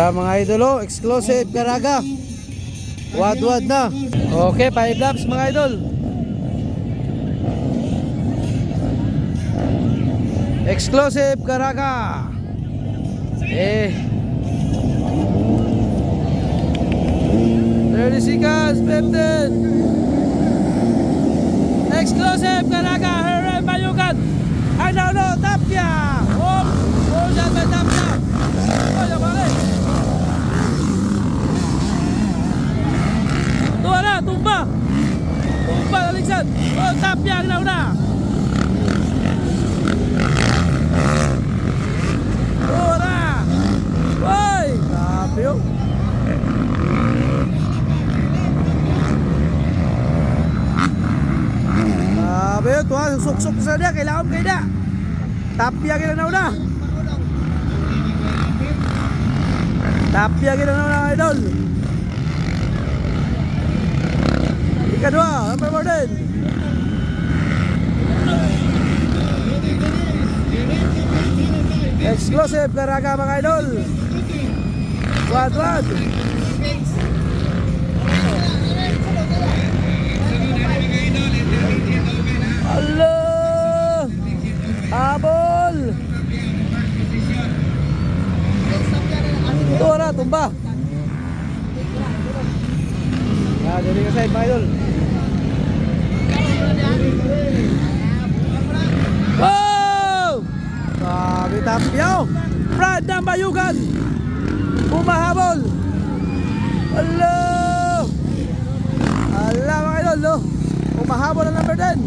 Tara mga idol, exclusive Caraga. Wad-wad na. Okay, 5 laps mga idol. Exclusive Caraga. 30 seconds, 15. Exclusive Caraga, Herrera Bayugan. Ano, Tapia. Dyan may Tapia. Ay, abangay. Tuwa na, tumba. Tumba, Alexan. Tapia ang nauna. Tuwa na. Uy, Tapio. Sabi, tuwa, suksok sa dia, kailangan kayo na. Tapia kita nauna. Tapia kita nauna, idol. Ikadua, number 14. Exclusive Caraga mga idol. Wad-wad. Allah. Habol. Ito na, tumba. Dali ka side mga idol. Wow! Sabi Tapio. Brad ng Bayugan. Umahabol. Allah. Allah mga idol, no? Umahabol ang number 10.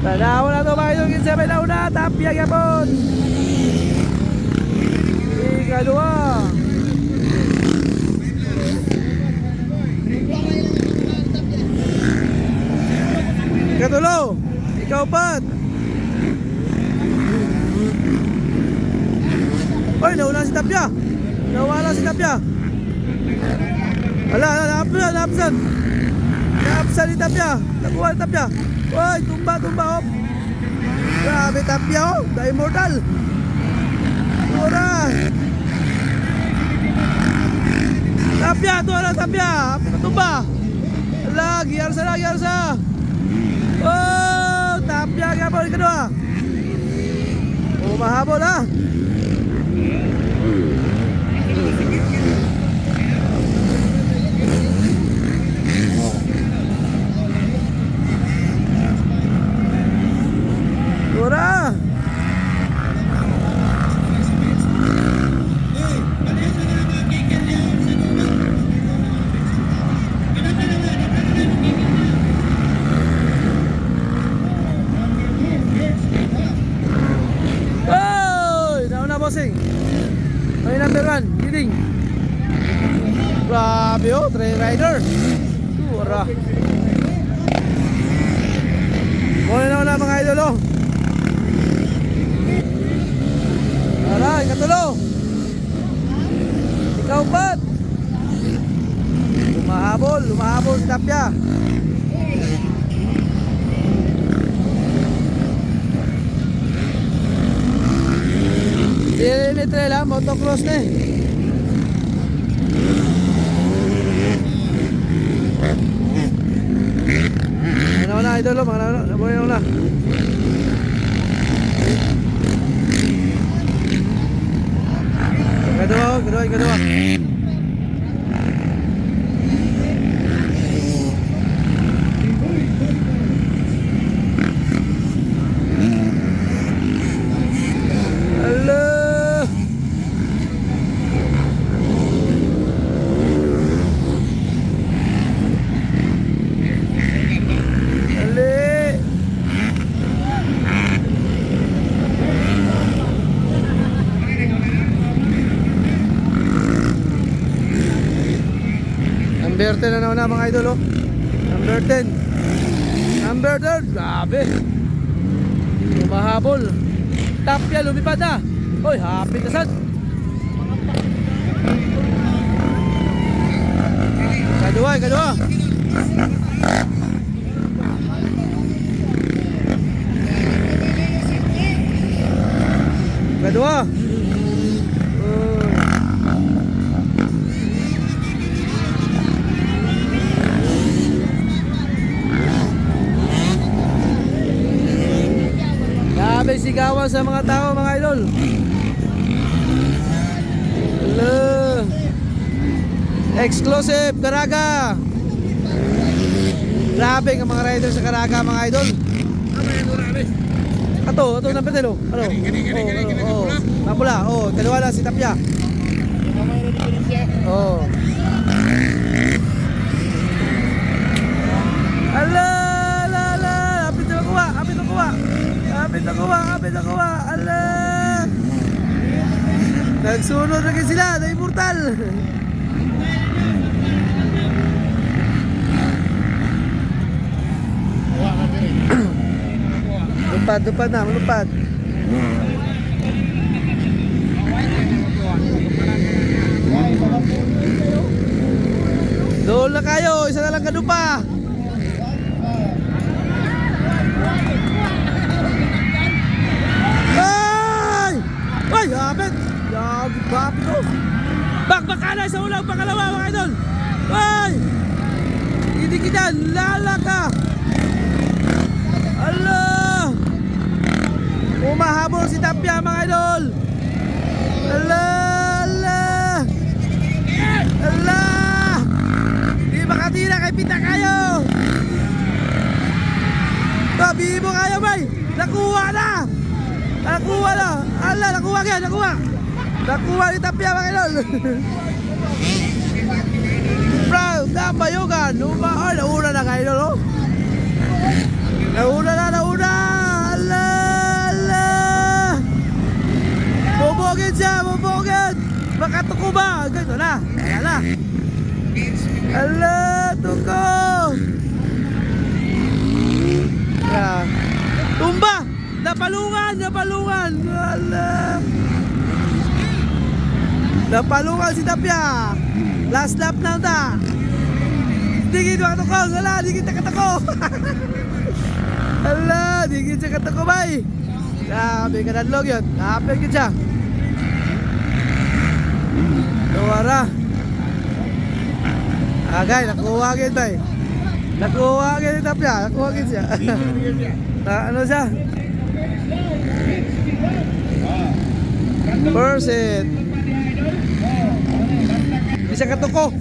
Tanaw na ito mga idol. Kinsabay na una. Tapia yapon. Ikadua. Ikatulo. Ikaupat. Oy, nawala si Tapia. Nawala si Tapia. Ala, naapsan. Naapsan ni Tapia. Nakuha ni Tapia. Oy, tumba, op. Grabe Tapia, oh. The Immortal. Tura. Tapia, tura Tapia. Tumba. Lagi, arsa. Oh, Tapia kapal kedua. Oh, mahabol ha. Tura. Bossing. May number 1, leading. Grabe oh, trail rider. Tura. Muna na mga idol oh. Tara, ikatulo. Ikaupat. Lumahabol si Tapia. Ini trail ha, motocross na eh. Ano na idol o, nabuhay na. Kedua. Number 10 na naman mga idol oh. Number 10. Grabe. Mahabol. Tapia lumipad na. Oy, happy na sad. Kadua. Kedua. naman sa mga tao, mga idol. Hello. Exclusive Caraga. Grabe ang mga rider sa Caraga, mga idol. Ito na petel, oh. Ano? Oh, napula. Oh, kaliwa lang si Tapia. Oh. Ala, ala, ala. Apit na kuha, apit na kuha. Apit na kuha, apit na kuha. Ala. Nagsunod na kayo sila, na immortal. Lupad na, malupad. Doon na kayo, isa na lang kadupa. Ay! Ay, habit! Habit ko! Bakbakala sa ulang pangalawa, mga idol! Ay! Hindi kita, lalaka! Allah! Umahabol si Tapia, mga idol! Allah! Allah! Allah! Di makatira kay Pita kayo! Tabi mo kayo, bay! Nakuha na! Nakuha na! Allah! Nakuha kaya! Nakuha! Nakuha ni Tapia, mga idol! Proud na bayugan! Ay, nauna na kayo, idol, oh! Nauna na! Allah! Allah! Bubugin siya! Bubugin! Makatuko ba? Ganito na! Kaya na! Allah! Tuko! Yeah. Tumba! Napalungan! Napalungan! Allah! Napalungan si Tapia! Last lap na ta! Digit makatuko! Allah! Digit na katako! Allah! Digit siya katako, bay! Grabe ka nanlog yun! Napil ka siya! Nawara! Agay, nakuha agad, bay! Nakuha agad yung Tapia! Nakuha agad siya! Ano siya? First hit! Isa katuko!